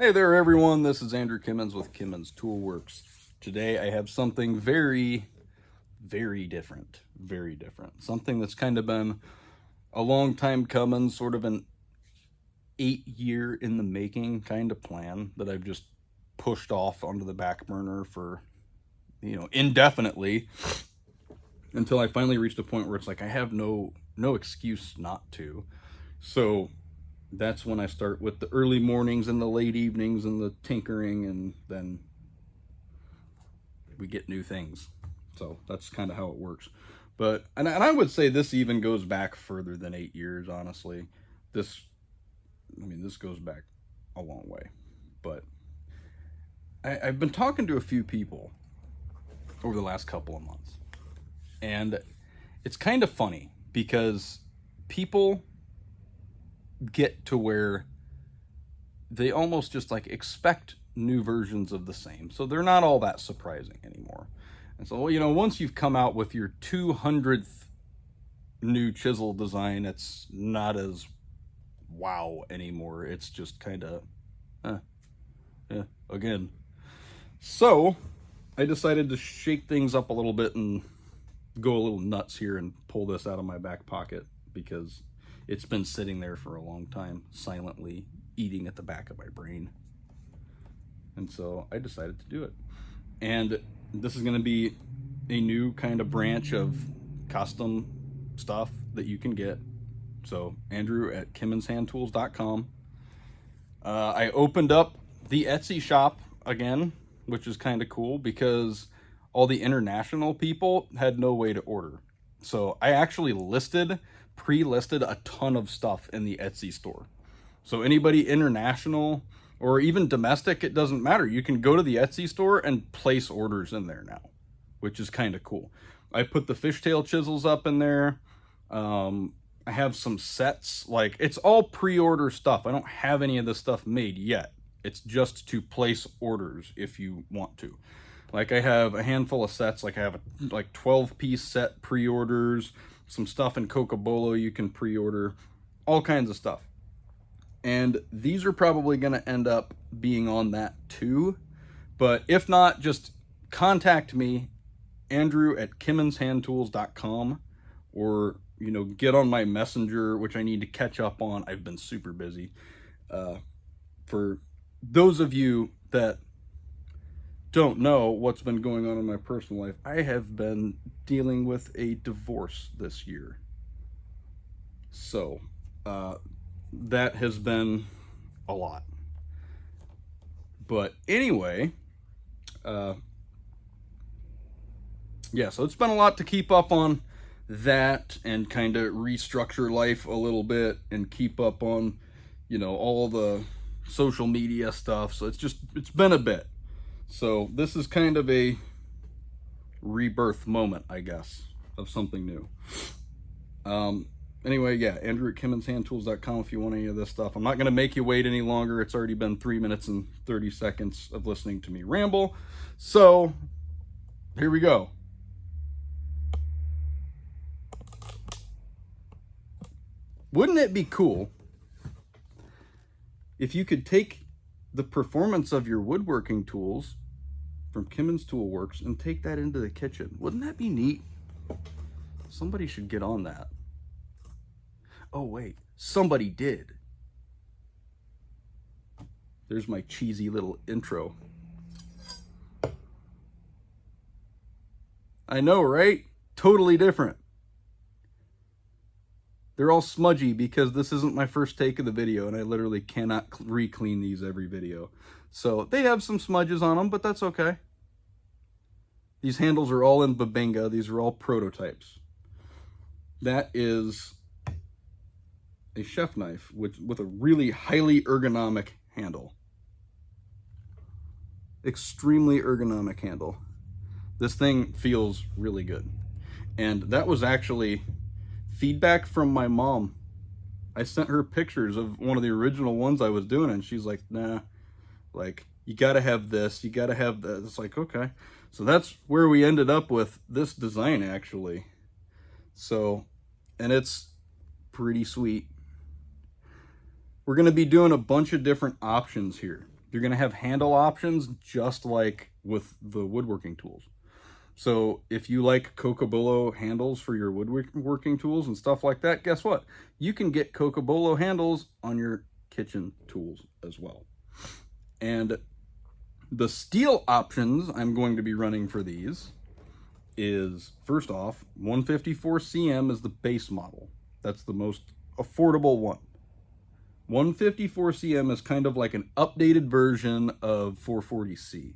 Hey there everyone, this is Andrew Kimmons with Kimmons Toolworks. Today I have something very different. Something that's kind of been a long time coming, sort of an 8-year in the making kind of plan that I've just pushed off onto the back burner for, indefinitely until I finally reached a point where it's like I have no excuse not to. So that's when I start with the early mornings and the late evenings and the tinkering, and then we get new things. So that's kind of how it works. But and I would say this even goes back further than 8 years, honestly. This goes back a long way. But I've been talking to a few people over the last couple of months, and it's kind of funny because people get to where they almost just like expect new versions of the same, so they're not all that surprising anymore. And so, once you've come out with your 200th new chisel design, it's not as wow anymore. It's just kind of again. So I decided to shake things up a little bit and go a little nuts here and pull this out of my back pocket, because it's been sitting there for a long time, silently eating at the back of my brain. And so I decided to do it. And this is going to be a new kind of branch of custom stuff that you can get. So Andrew at kimmonshandtools.com. I opened up the Etsy shop again, which is kind of cool because all the international people had no way to order. So I actually pre-listed a ton of stuff in the Etsy store. So anybody international or even domestic, it doesn't matter. You can go to the Etsy store and place orders in there now, which is kind of cool. I put the fishtail chisels up in there. I have some sets, like it's all pre-order stuff. I don't have any of this stuff made yet. It's just to place orders if you want to. Like I have a handful of sets, like I have 12-piece set pre-orders, some stuff in Cocobolo you can pre-order, all kinds of stuff. And these are probably going to end up being on that too. But if not, just contact me, Andrew at kimmonshandtools.com, or, get on my messenger, which I need to catch up on. I've been super busy. For those of you that don't know what's been going on in my personal life, I have been dealing with a divorce this year. So, that has been a lot. But anyway, so it's been a lot to keep up on that and kind of restructure life a little bit and keep up on, all the social media stuff. So it's been a bit. So this is kind of a rebirth moment, I guess, of something new. Anyway, Andrew at kimmonshandtools.com if you want any of this stuff. I'm not going to make you wait any longer. It's already been 3 minutes and 30 seconds of listening to me ramble. So here we go. Wouldn't it be cool if you could take the performance of your woodworking tools from Kimmons Toolworks and take that into the kitchen? Wouldn't that be neat? Somebody should get on that. Oh wait, somebody did. There's my cheesy little intro. I know, right? Totally different. They're all smudgy because this isn't my first take of the video, and I literally cannot re-clean these every video. So they have some smudges on them, but that's okay. These handles are all in Bubinga. These are all prototypes. That is a chef knife with a really highly ergonomic handle. Extremely ergonomic handle. This thing feels really good. And that was actually feedback from my mom. I sent her pictures of one of the original ones I was doing, and she's like, nah, like, you gotta have this, you gotta have that. It's like, okay. So that's where we ended up with this design, actually. So, and it's pretty sweet. We're going to be doing a bunch of different options here. You're going to have handle options just like with the woodworking tools. So if you like Cocobolo handles for your woodworking tools and stuff like that, guess what? You can get Cocobolo handles on your kitchen tools as well. And the steel options I'm going to be running for these is, first off, 154 CM is the base model. That's the most affordable one. 154 CM is kind of like an updated version of 440C,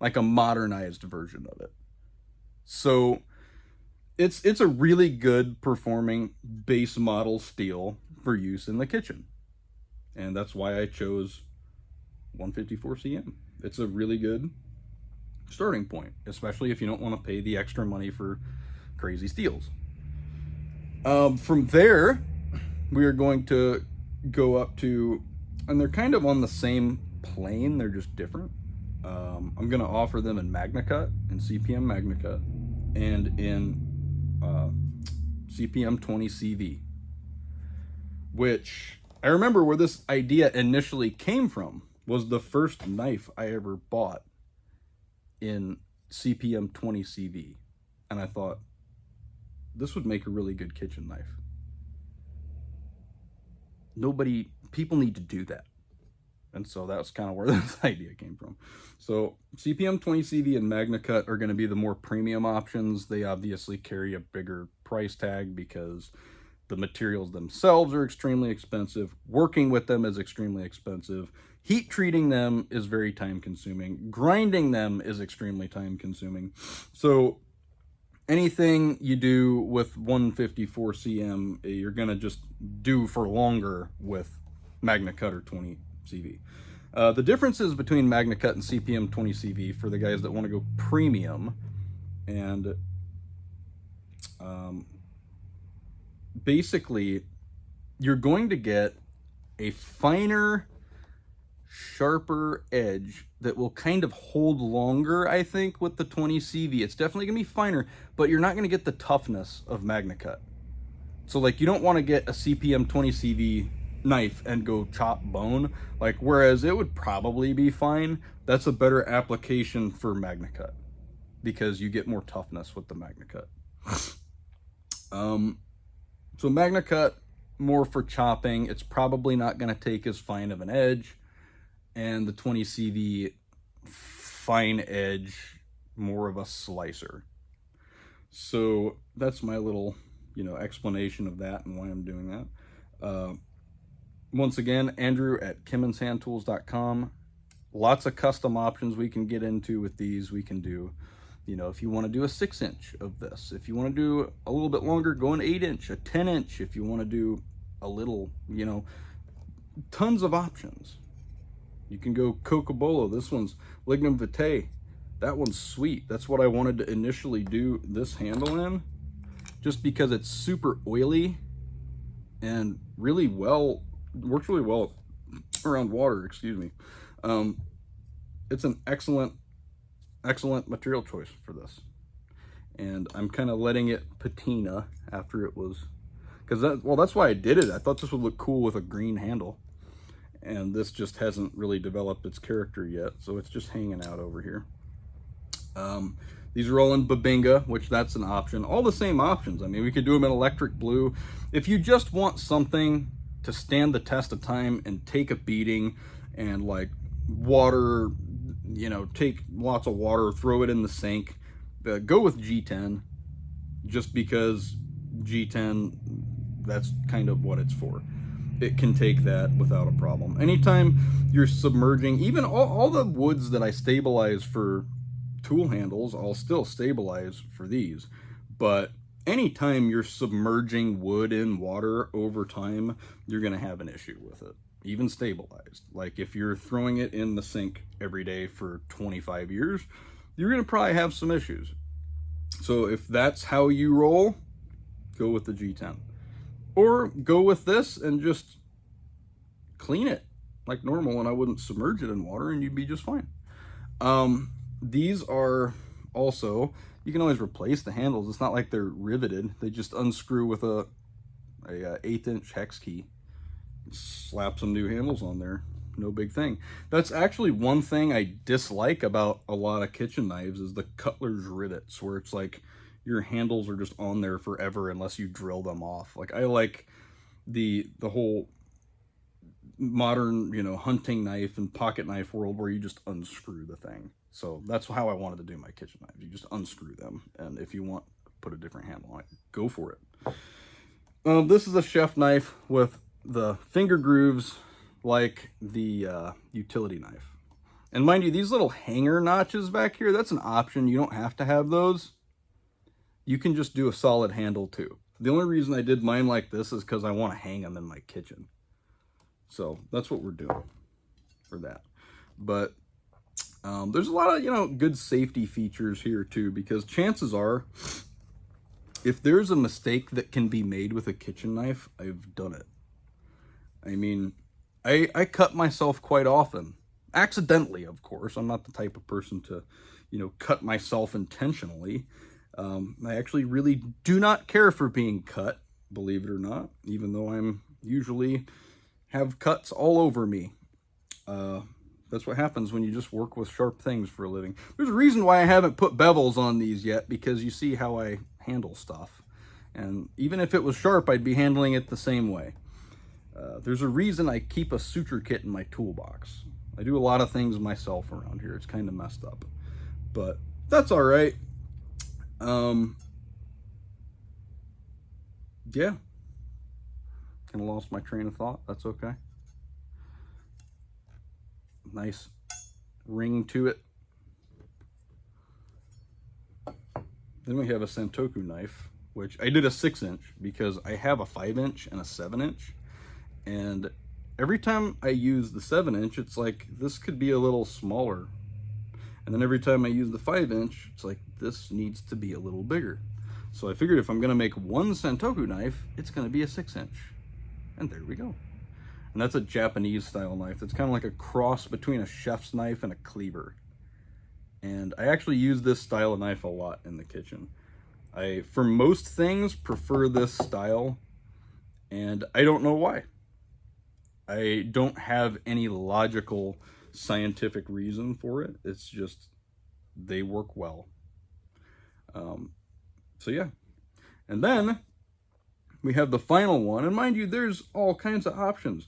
like a modernized version of it. So it's a really good performing base model steel for use in the kitchen. And that's why I chose 154 CM. It's a really good starting point, especially if you don't want to pay the extra money for crazy steels. From there, we are going to go up to, and they're kind of on the same plane, they're just different. I'm going to offer them in Magnacut, in CPM Magnacut, and in CPM 20 CV, which I remember where this idea initially came from. Was the first knife I ever bought in CPM 20 CV. And I thought, this would make a really good kitchen knife. People need to do that. And so that's kind of where this idea came from. So CPM 20 CV and Magnacut are going to be the more premium options. They obviously carry a bigger price tag because the materials themselves are extremely expensive. Working with them is extremely expensive. Heat treating them is very time consuming. Grinding them is extremely time consuming. So anything you do with 154 CM, you're going to just do for longer with Magnacut or 20 CV. The differences between Magnacut and CPM 20 CV for the guys that want to go premium, and basically you're going to get a finer, sharper edge that will kind of hold longer, I think, with the 20 CV. It's definitely going to be finer, but you're not going to get the toughness of Magnacut. So, like, you don't want to get a CPM 20 CV knife and go chop bone. Like, whereas it would probably be fine, that's a better application for Magnacut because you get more toughness with the Magnacut. So Magnacut, more for chopping. It's probably not going to take as fine of an edge. And the 20 CV, fine edge, more of a slicer. So that's my little, explanation of that and why I'm doing that. Once again, Andrew at kimmonshandtools.com. Lots of custom options we can get into with these. We can do, if you want to do a 6-inch of this, if you want to do a little bit longer, go an 8-inch, a 10-inch. If you want to do a little, tons of options. You can go Cocobolo. This one's Lignum Vitae. That one's sweet. That's what I wanted to initially do this handle in, just because it's super oily and really well, works really well around water, excuse me. It's an excellent material choice for this. And I'm kind of letting it patina after it was, that's why I did it. I thought this would look cool with a green handle. And this just hasn't really developed its character yet, so it's just hanging out over here. These are all in Babinga, which that's an option. All the same options. I mean, we could do them in electric blue. If you just want something to stand the test of time and take a beating and like water, take lots of water, throw it in the sink, go with G10, just because G10, that's kind of what it's for. It can take that without a problem. Anytime you're submerging, even all the woods that I stabilize for tool handles, I'll still stabilize for these. But anytime you're submerging wood in water over time, you're going to have an issue with it, even stabilized. Like if you're throwing it in the sink every day for 25 years, you're going to probably have some issues. So if that's how you roll, go with the G10. Or go with this and just clean it like normal, and I wouldn't submerge it in water and you'd be just fine. These are also, you can always replace the handles. It's not like they're riveted. They just unscrew with a 1/8 inch hex key. Slap some new handles on there. no big thing. That's actually one thing I dislike about a lot of kitchen knives is the cutler's rivets, where it's like your handles are just on there forever unless you drill them off. Like, I like the whole modern, you know, hunting knife and pocket knife world where you just unscrew the thing. So that's how I wanted to do my kitchen knives. You just unscrew them, and if you want to put a different handle on it, go for it. This is a chef knife with the finger grooves like the utility knife. And mind you, these little hanger notches back here, that's an option. You don't have to have those. You can just do a solid handle too. The only reason I did mine like this is because I want to hang them in my kitchen. So that's what we're doing for that. But there's a lot of, you know, good safety features here too, because chances are, if there's a mistake that can be made with a kitchen knife, I've done it. I mean, I cut myself quite often. Accidentally, of course. I'm not the type of person to, you know, cut myself intentionally. I actually really do not care for being cut, believe it or not, even though I'm usually have cuts all over me. That's what happens when you just work with sharp things for a living. There's a reason why I haven't put bevels on these yet, because you see how I handle stuff. And even if it was sharp, I'd be handling it the same way. There's a reason I keep a suture kit in my toolbox. I do a lot of things myself around here. It's kind of messed up, but that's all right. Yeah. Kind of lost my train of thought. That's okay. Nice ring to it. Then we have a Santoku knife, which I did a 6-inch because I have a 5-inch and a 7-inch. And every time I use the 7-inch, it's like, this could be a little smaller. And then every time I use the 5-inch, it's like, this needs to be a little bigger. So I figured if I'm gonna make one Santoku knife, it's gonna be a 6-inch. And there we go. And that's a Japanese style knife. It's kind of like a cross between a chef's knife and a cleaver. And I actually use this style of knife a lot in the kitchen. I, for most things, prefer this style, and I don't know why. I don't have any logical, scientific reason for it. It's just, they work well. So yeah. And then we have the final one, and mind you, there's all kinds of options.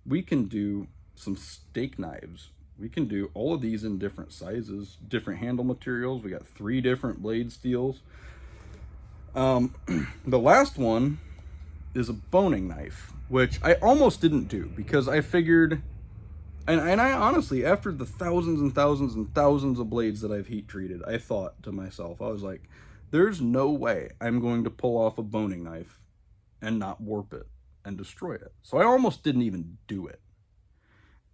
We can do some steak knives. We can do all of these in different sizes, different handle materials. We got 3 different blade steels. The last one is a boning knife, which I almost didn't do because I figured, and I honestly, after the thousands and thousands and thousands of blades that I've heat treated, I thought to myself, I was like, there's no way I'm going to pull off a boning knife and not warp it and destroy it. So I almost didn't even do it.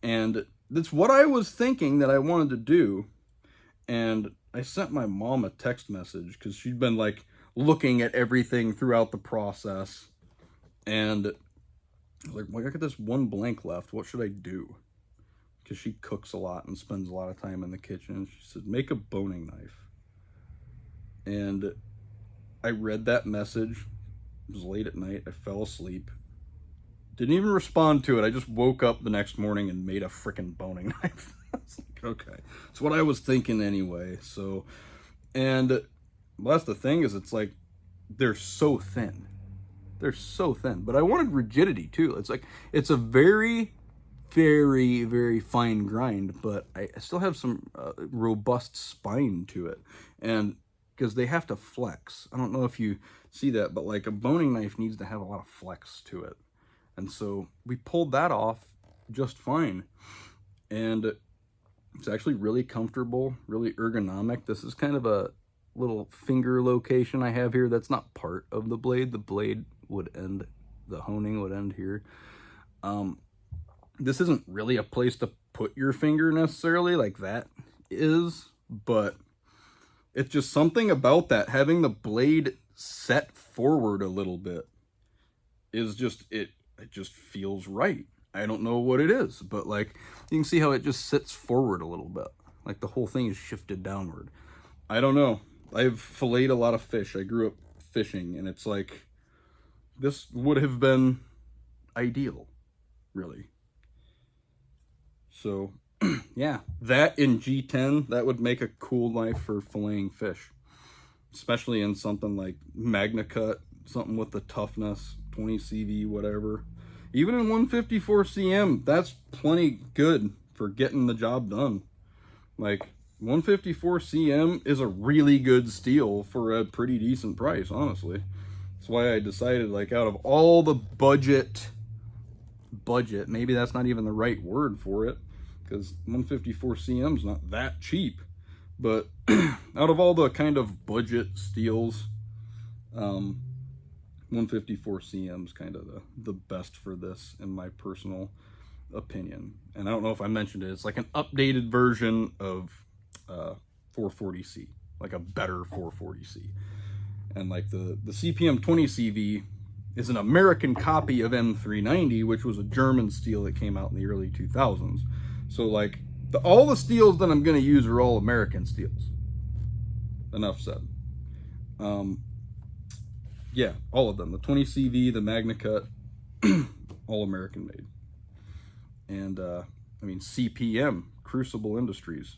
And that's what I was thinking that I wanted to do. And I sent my mom a text message because she'd been like looking at everything throughout the process. And I was like, well, I got this one blank left. What should I do? Because she cooks a lot and spends a lot of time in the kitchen. She said, make a boning knife. And I read that message. It was late at night. I fell asleep. Didn't even respond to it. I just woke up the next morning and made a freaking boning knife. I was like, okay. It's what I was thinking anyway. So, and well, that's the thing, is it's like, they're so thin. They're so thin. But I wanted rigidity too. It's like, it's a very, very, very fine grind, but I still have some robust spine to it. And because they have to flex. I don't know if you see that, but like a boning knife needs to have a lot of flex to it. And so we pulled that off just fine. And it's actually really comfortable, really ergonomic. This is kind of a little finger location I have here. That's not part of the blade. The blade would end, the honing would end here. This isn't really a place to put your finger necessarily, like that is, but it's just something about that, having the blade set forward a little bit is just, it just feels right. I don't know what it is, but like, you can see how it just sits forward a little bit. Like the whole thing is shifted downward. I don't know. I've filleted a lot of fish. I grew up fishing, and it's like, this would have been ideal, really. So yeah, that in G10, that would make a cool knife for filleting fish, especially in something like Magnacut, something with the toughness, 20 CV, whatever. Even in 154 CM, that's plenty good for getting the job done. Like 154 CM is a really good steel for a pretty decent price, honestly. That's why I decided, like, out of all the budget, maybe that's not even the right word for it, because 154 CM is not that cheap. But out of all the kind of budget steels, 154 CM is kind of the best for this, in my personal opinion. And I don't know if I mentioned it, it's like an updated version of 440C, like a better 440C. And like the CPM 20 CV is an American copy of M390, which was a German steel that came out in the early 2000s. So like all the steels that I'm going to use are all American steels. Enough said. Yeah, all of them. The 20 CV, the Magnacut, all American made. And I mean, CPM, Crucible Industries,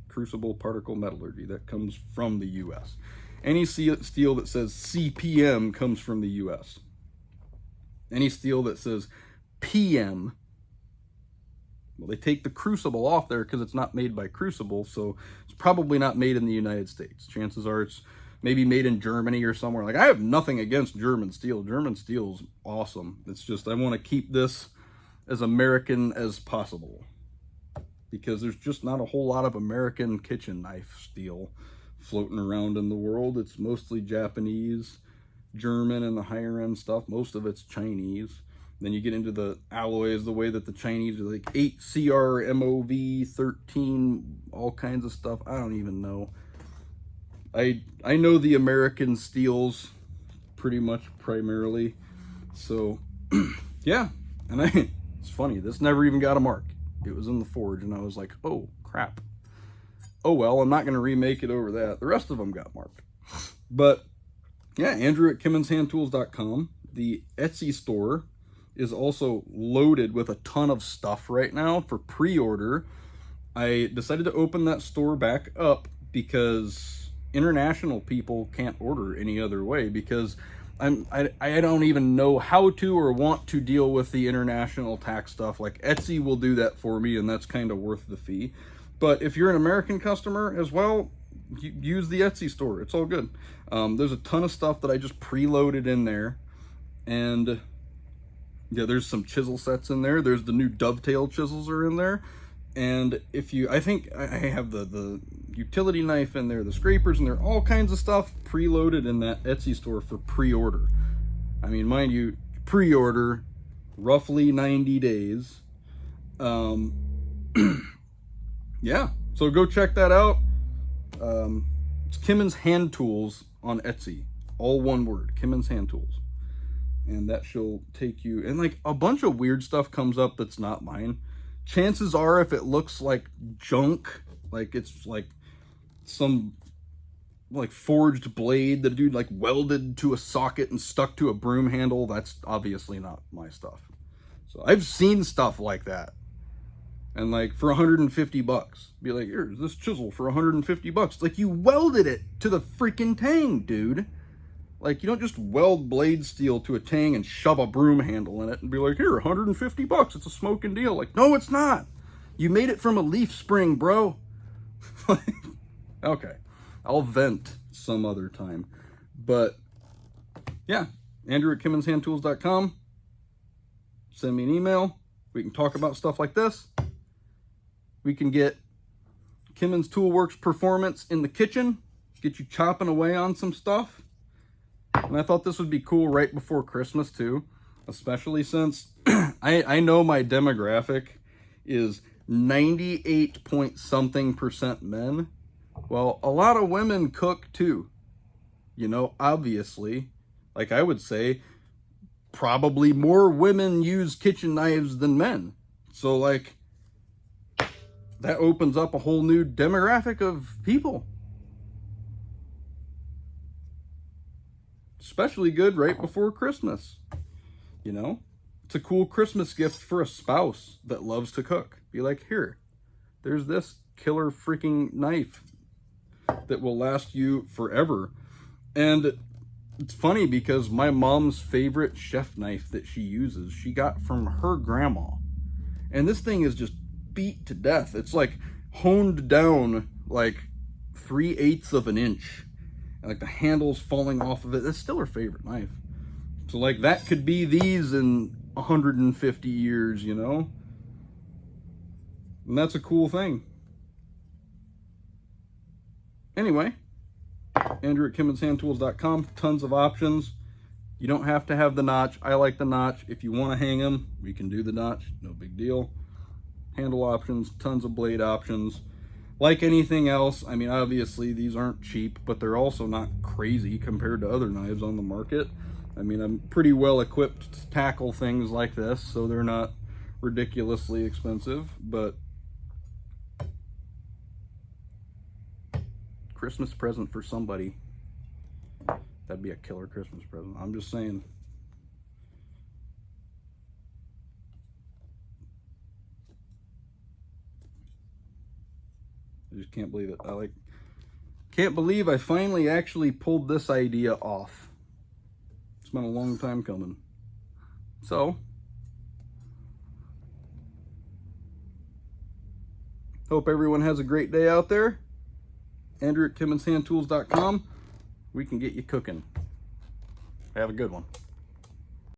Crucible Particle Metallurgy, that comes from the US. Any steel that says CPM comes from the US. Any steel that says PM, well, they take the Crucible off there because it's not made by Crucible, so it's probably not made in the United States. Chances are it's maybe made in Germany or somewhere. Like, I have nothing against German steel. German steel's awesome. It's just I want to keep this as American as possible, because there's just not a whole lot of American kitchen knife steel floating around in the world. It's mostly Japanese, German, and the higher end stuff. Most of it's Chinese. Then you get into the alloys, the way that the Chinese are like 8CR, MOV, 13, all kinds of stuff. I don't even know. I know the American steels pretty much primarily. So yeah, and it's funny, this never even got a mark. It was in the forge and I was like, oh crap. Oh well, I'm not going to remake it over that. The rest of them got marked. But yeah, Andrew at KimmonsHandTools.com. The Etsy store is also loaded with a ton of stuff right now for pre-order. I decided to open that store back up because international people can't order any other way, because I don't even know how to or want to deal with the international tax stuff. Like, Etsy will do that for me, and that's kind of worth the fee. But if you're an American customer as well, use the Etsy store. It's all good. There's a ton of stuff that I just preloaded in there. And yeah, there's some chisel sets in there. There's the new dovetail chisels are in there. And I think I have the utility knife in there, the scrapers in there, all kinds of stuff preloaded in that Etsy store for pre-order. I mean, mind you, pre-order, roughly 90 days. Yeah, so go check that out. It's Kimmons Hand Tools on Etsy, all one word, Kimmons Hand Tools. And that shall take you, and like a bunch of weird stuff comes up that's not mine. Chances are, if it looks like junk, like it's like some like forged blade that a dude like welded to a socket and stuck to a broom handle, that's obviously not my stuff. So I've seen stuff like that. And like for 150 bucks, be like, here's this chisel for 150 bucks. It's like, you welded it to the freaking tang, dude. Like, you don't just weld blade steel to a tang and shove a broom handle in it and be like, here, 150 bucks, it's a smoking deal. Like, no, it's not. You made it from a leaf spring, bro. Okay, I'll vent some other time. But yeah, Andrew at KimmonsHandTools.com. Send me an email. We can talk about stuff like this. We can get Kimmons Toolworks performance in the kitchen, get you chopping away on some stuff. And I thought this would be cool right before Christmas too, especially since I know my demographic is 98 point something% men. Well, a lot of women cook too. You know, obviously, like I would say, probably more women use kitchen knives than men. So like, that opens up a whole new demographic of people. Especially good right before Christmas, you know? It's a cool Christmas gift for a spouse that loves to cook. Be like, here, there's this killer freaking knife that will last you forever. And it's funny because my mom's favorite chef knife that she uses, she got from her grandma. And this thing is just beat to death. It's like honed down like 3/8 of an inch. And like the handle's falling off of it. That's still her favorite knife. So like that could be these in 150 years, you know? And that's a cool thing. Anyway, Andrew at KimmonsHandTools.com. Tons of options. You don't have to have the notch. I like the notch. If you want to hang them, we can do the notch. No big deal. Handle options, tons of blade options. Like anything else, I mean, obviously these aren't cheap, but they're also not crazy compared to other knives on the market. I mean, I'm pretty well equipped to tackle things like this, so they're not ridiculously expensive, but Christmas present for somebody. That'd be a killer Christmas present. I'm just saying. I just can't believe it. Can't believe I finally actually pulled this idea off. It's been a long time coming. So, hope everyone has a great day out there. Andrew at KimmonsHandTools.com. We can get you cooking. Have a good one.